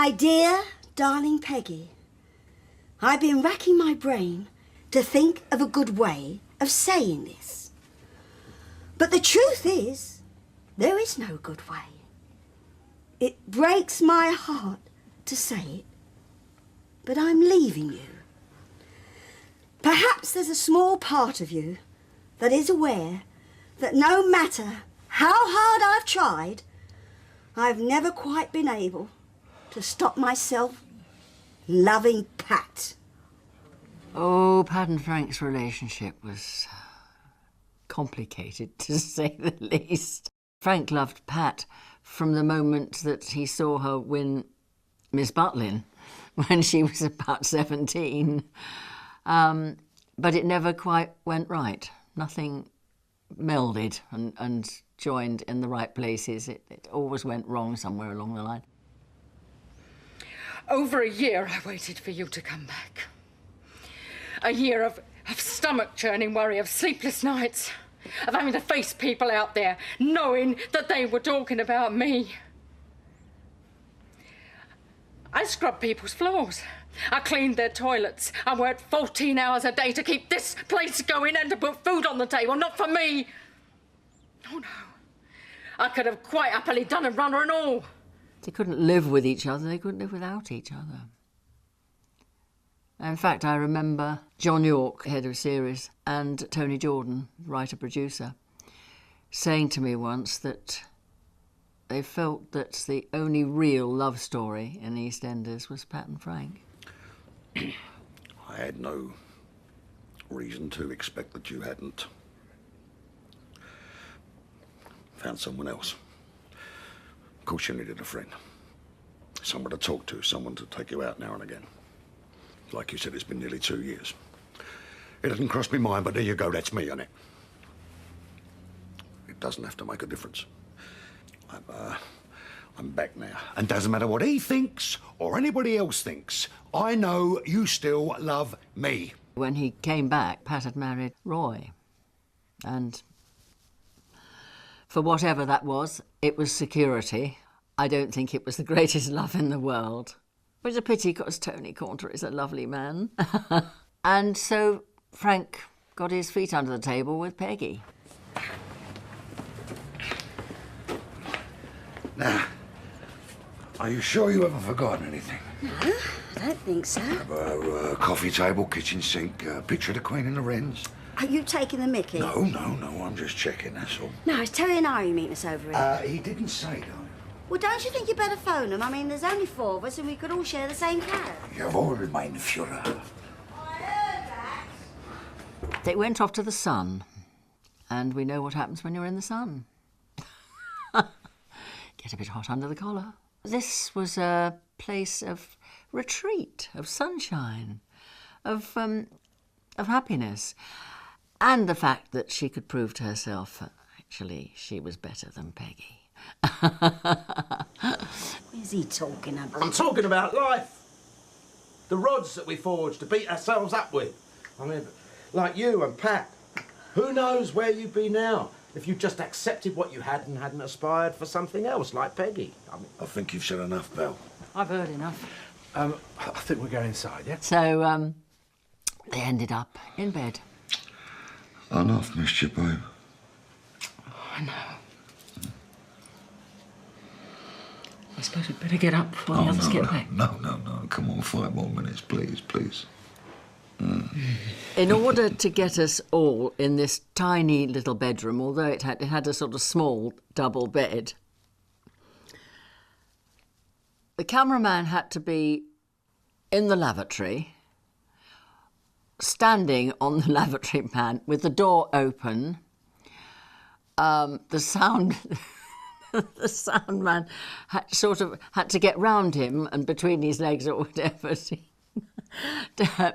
My dear, darling Peggy, I've been racking my brain to think of a good way of saying this. But the truth is, there is no good way. It breaks my heart to say it, but I'm leaving you. Perhaps there's a small part of you that is aware that no matter how hard I've tried, I've never quite been able to stop myself loving Pat. Oh, Pat and Frank's relationship was complicated, to say the least. Frank loved Pat from the moment that he saw her win Miss Butlin when she was about 17. But it never quite went right. Nothing melded and joined in the right places. It always went wrong somewhere along the line. Over a year I waited for you to come back. A year of stomach-churning worry, of sleepless nights, of having to face people out there, knowing that they were talking about me. I scrubbed people's floors. I cleaned their toilets. I worked 14 hours a day to keep this place going and to put food on the table, not for me. Oh, no. I could have quite happily done a runner and all. They couldn't live with each other. They couldn't live without each other. In fact, I remember John York, head of series, and Tony Jordan, writer-producer, saying to me once that they felt that the only real love story in EastEnders was Pat and Frank. I had no reason to expect that you hadn't found someone else. Of course you needed a friend. Someone to talk to, someone to take you out now and again. Like you said, it's been nearly 2 years. It hasn't crossed my mind, but there you go, that's me on it. It doesn't have to make a difference. I'm back now. And doesn't matter what he thinks or anybody else thinks, I know you still love me. When he came back, Pat had married Roy. And for whatever that was, it was security. I don't think it was the greatest love in the world. It was a pity because Tony Cornter is a lovely man. And so Frank got his feet under the table with Peggy. Now, are you sure you haven't forgotten anything? No, I don't think so. A coffee table, kitchen sink, picture of the Queen and the Wrens. Are you taking the mickey? No, I'm just checking, that's all. No, it's Terry and I who meeting us over here. He didn't say, darling. Well, don't you think you better phone them? I mean, there's only 4 of us and we could all share the same cat. Jawohl, mein Führer. They went off to the sun, and we know what happens when you're in the sun. Get a bit hot under the collar. This was a place of retreat, of sunshine, of happiness, and the fact that she could prove to herself that actually she was better than Peggy. What is he talking about? I'm talking about life. The rods that we forged to beat ourselves up with. I mean, like you and Pat. Who knows where you'd be now if you just accepted what you had and hadn't aspired for something else, like Peggy. I think you've said enough, Belle. I've heard enough. I think we're going inside, yeah? So, they ended up in bed. I know I've missed you, babe. I know. I suppose we'd better get up before the others get back. No. Come on, 5 more minutes, please. In order to get us all in this tiny little bedroom, although it had a sort of small double bed, the cameraman had to be in the lavatory, standing on the lavatory mat with the door open. The sound man had to get round him and between his legs or whatever,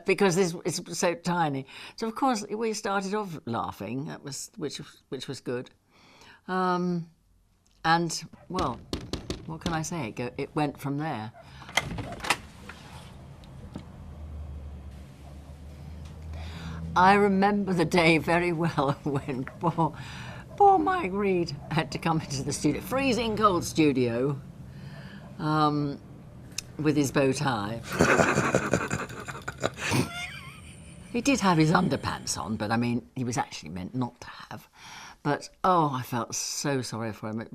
because this is so tiny. So of course we started off laughing. That was which was good. And well, what can I say? It went from there. I remember the day very well when poor Mike Reed had to come into the studio, freezing cold studio, with his bow tie. He did have his underpants on, but I mean, he was actually meant not to have. But, oh, I felt so sorry for him. It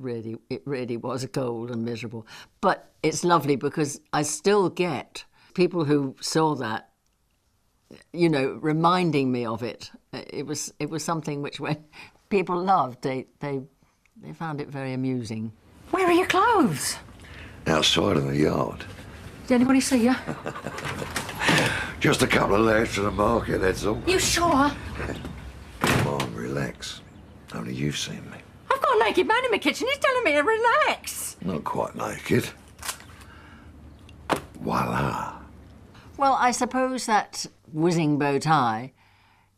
really was cold and miserable. But it's lovely because I still get people who saw that, you know, reminding me of it. It was something which, when people loved, they found it very amusing. Where are your clothes? Outside in the yard. Did anybody see you? Just a couple of lads to the market, that's all. You sure? Come on, relax. Only you've seen me. I've got a naked man in my kitchen. He's telling me to relax. Not quite naked. Voila. Well, I suppose that whizzing bow tie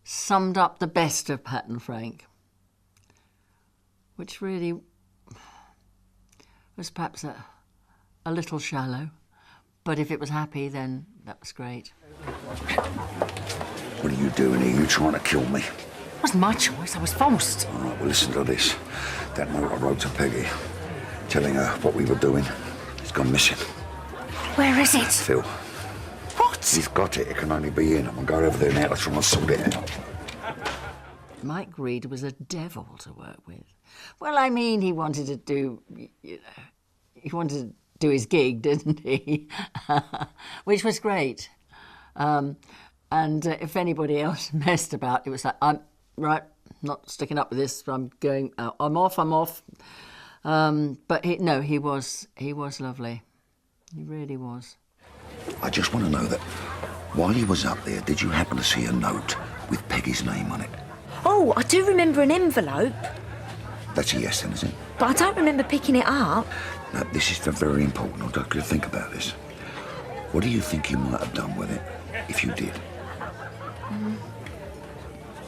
summed up the best of Pat and Frank, which really was perhaps a little shallow. But if it was happy, then that was great. What are you doing here? You trying to kill me? It wasn't my choice. I was forced. All right, well, listen to this. That note I wrote to Peggy, telling her what we were doing, it's gone missing. Where is it? Phil. What? He's got it. It can only be in. I'm going to go over there now to try and sort it out. Mike Reed was a devil to work with. Well, I mean, he wanted to do, you know, he wanted to do his gig, didn't he? Which was great. And if anybody else messed about, it was like, I'm not sticking up with this. I'm going out. I'm off. But he was lovely. He really was. I just want to know that while you was up there, did you happen to see a note with Peggy's name on it? Oh, I do remember an envelope, That's a yes then, isn't it? but I don't remember picking it up. No, this is very important. I'd like you to think about this. What do you think you might have done with it if you did?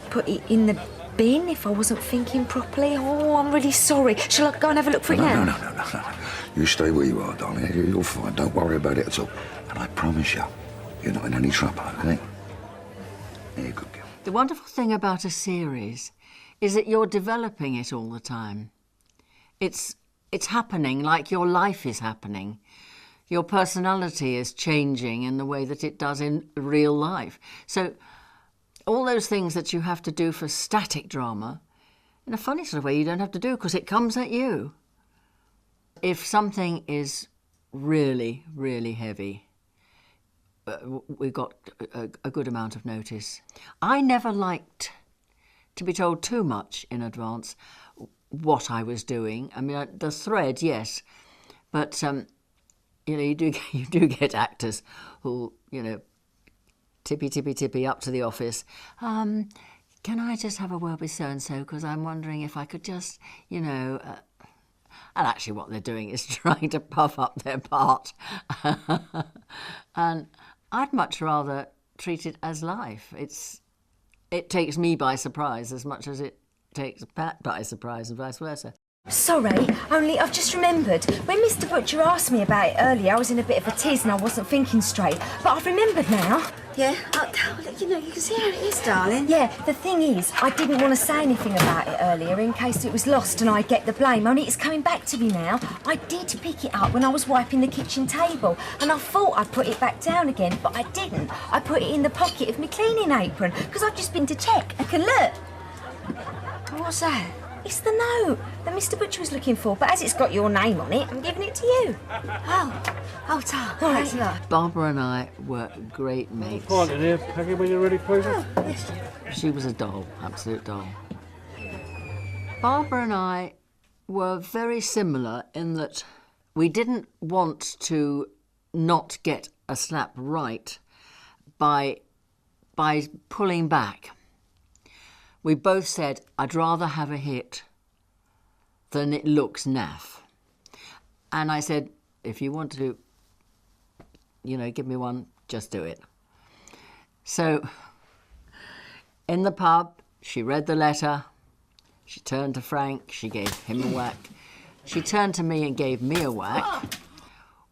Put it in the bin if I wasn't thinking properly. Oh, I'm really sorry. Shall I go and have a look for it now? No. You stay where you are, darling. You're fine. Don't worry about it at all. And I promise you, you're not in any trouble, okay? Yeah, good girl. The wonderful thing about a series is that you're developing it all the time. It's happening like your life is happening. Your personality is changing in the way that it does in real life. So all those things that you have to do for static drama, in a funny sort of way, you don't have to do because it comes at you. If something is really, really heavy, we got a good amount of notice. I never liked to be told too much in advance what I was doing. I mean, the thread, yes, but you do get actors who, tippy up to the office. Can I just have a word with so-and-so because I'm wondering if I could just, and actually what they're doing is trying to puff up their part. And I'd much rather treat it as life. It takes me by surprise as much as it takes Pat by surprise and vice versa. Sorry, only I've just remembered. When Mr. Butcher asked me about it earlier, I was in a bit of a tiz and I wasn't thinking straight. But I've remembered now. Yeah, you can see how it is, darling. Yeah, the thing is, I didn't want to say anything about it earlier in case it was lost and I'd get the blame, only it's coming back to me now. I did pick it up when I was wiping the kitchen table and I thought I'd put it back down again, but I didn't. I put it in the pocket of my cleaning apron because I've just been to check. I can look. What's that? It's the note that Mr. Butcher was looking for, but as it's got your name on it, I'm giving it to you. Oh, Tom, All right. thanks a lot. Barbara and I were great mates. Find it here, Peggy, when you're ready, please. She was a doll, absolute doll. Barbara and I were very similar in that we didn't want to not get a slap right by pulling back. We both said, I'd rather have a hit than it looks naff. And I said, if you want to, give me one, just do it. So in the pub, she read the letter. She turned to Frank. She gave him a whack. She turned to me and gave me a whack,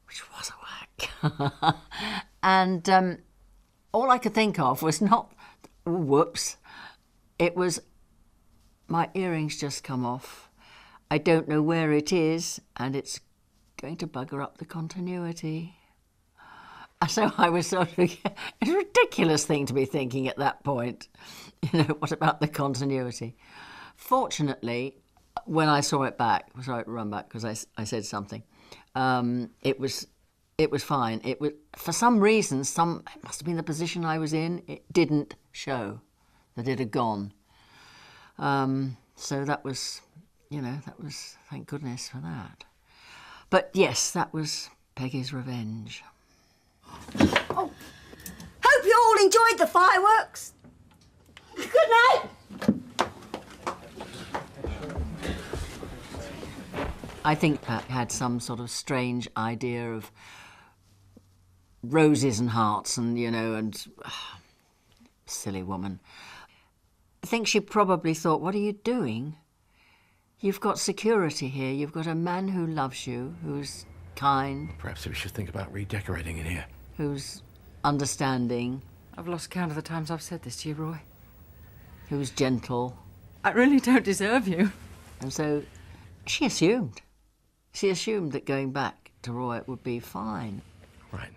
which was a whack. And all I could think of was not, whoops. It was, my earring's just come off. I don't know where it is, and it's going to bugger up the continuity. So I was sort of, it's a ridiculous thing to be thinking at that point. You know, what about the continuity? Fortunately, when I saw it back, sorry to run back because I said something, it was fine. It was, for some reason, it must have been the position I was in, it didn't show that it had gone. So that was, thank goodness for that. But yes, that was Peggy's Revenge. Oh, hope you all enjoyed the fireworks. Good night. I think Pat had some sort of strange idea of roses and hearts and silly woman. I think she probably thought, what are you doing? You've got security here. You've got a man who loves you, who's kind. Perhaps we should think about redecorating in here. Who's understanding. I've lost count of the times I've said this to you, Roy. Who's gentle. I really don't deserve you. And so she assumed. She assumed that going back to Roy would be fine. Right.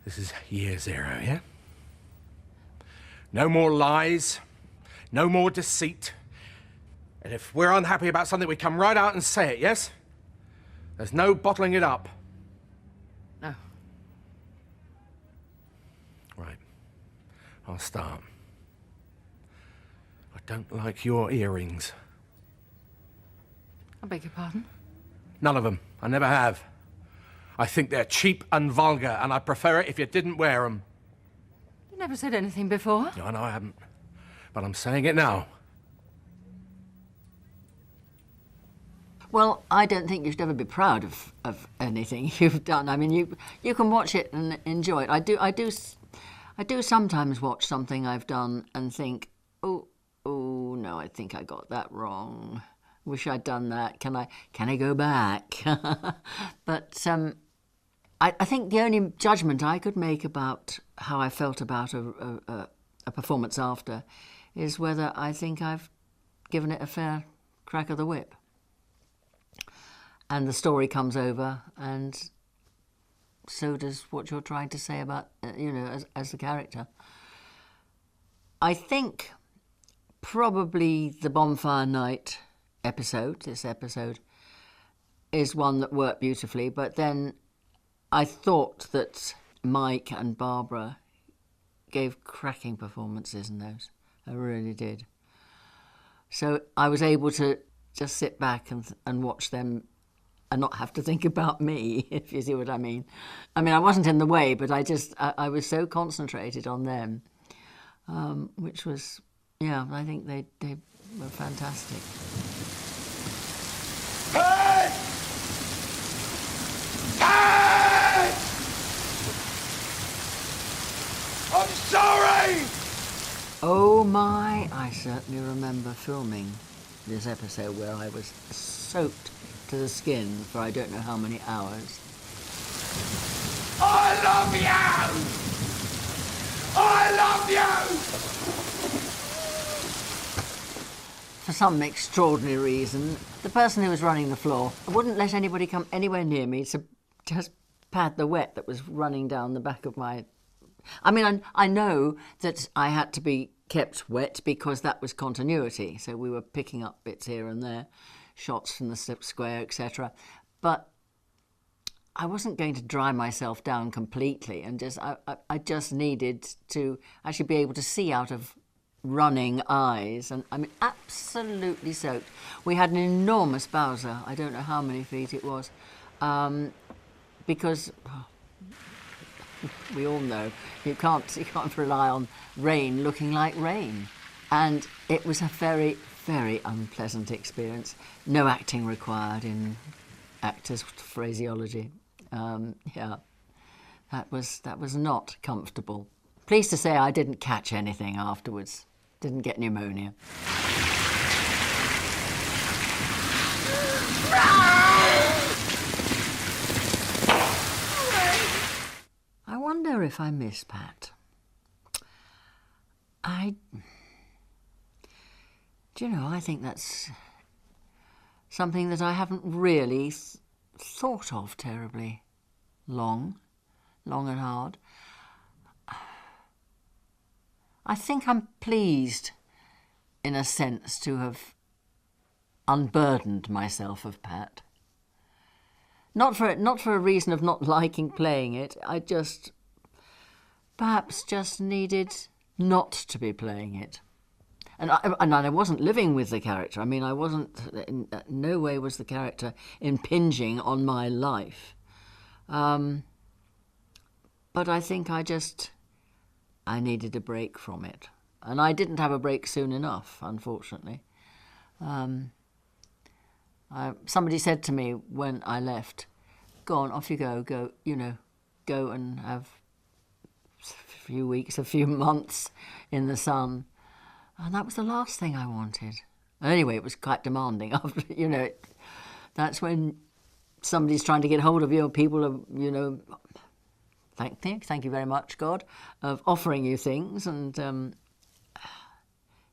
This is year zero, yeah? No more lies, no more deceit. And if we're unhappy about something, we come right out and say it, yes? There's no bottling it up. No. Right. I'll start. I don't like your earrings. I beg your pardon? None of them. I never have. I think they're cheap and vulgar, and I'd prefer it if you didn't wear them. You never said anything before. No, I haven't. But I'm saying it now. Well, I don't think you should ever be proud of anything you've done. I mean, you can watch it and enjoy it. I do sometimes watch something I've done and think, oh no, I think I got that wrong. Wish I'd done that. Can I go back? But I think the only judgment I could make about how I felt about a performance after is whether I think I've given it a fair crack of the whip. And the story comes over, and so does what you're trying to say about, as the character. I think probably the Bonfire Night this episode, is one that worked beautifully, but then I thought that Mike and Barbara gave cracking performances in those. I really did. So I was able to just sit back and watch them and not have to think about me, if you see what I mean. I mean, I wasn't in the way, but I was so concentrated on them, which was, I think they were fantastic. Hey! Hey! I'm sorry! Oh my, I certainly remember filming this episode where I was soaked to the skin for I don't know how many hours. I love you! I love you! For some extraordinary reason, the person who was running the floor wouldn't let anybody come anywhere near me to just pad the wet that was running down the back of my... I mean, I know that I had to be kept wet because that was continuity, so we were picking up bits here and there, shots from the square, etc. But I wasn't going to dry myself down completely, and I just needed to actually be able to see out of running eyes, and I mean absolutely soaked. We had an enormous Bowser. I don't know how many feet it was, because we all know you can't rely on rain looking like rain, and it was a very, very unpleasant experience. No acting required in actors' phraseology. That was not comfortable. Pleased to say I didn't catch anything afterwards. Didn't get pneumonia. I wonder if I miss Pat. I think that's something that I haven't really thought of terribly long. long and hard. I think I'm pleased, in a sense, to have unburdened myself of Pat. Not for a reason of not liking playing it. I perhaps just needed not to be playing it. And I wasn't living with the character. I mean, I wasn't, in no way was the character impinging on my life. But I think I needed a break from it. And I didn't have a break soon enough, unfortunately. Somebody said to me when I left, "Go on, off you go, go and have a few weeks, a few months in the sun." And that was the last thing I wanted. Anyway, it was quite demanding. After, that's when somebody's trying to get hold of you, or people are, thank you very much, God, of offering you things, and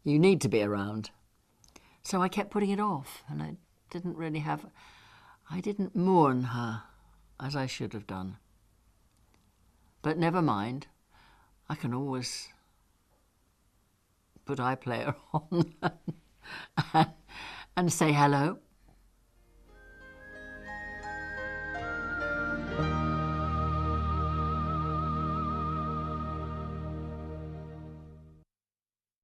you need to be around. So I kept putting it off, and I didn't mourn her as I should have done. But never mind, I can always put iPlayer on and say hello.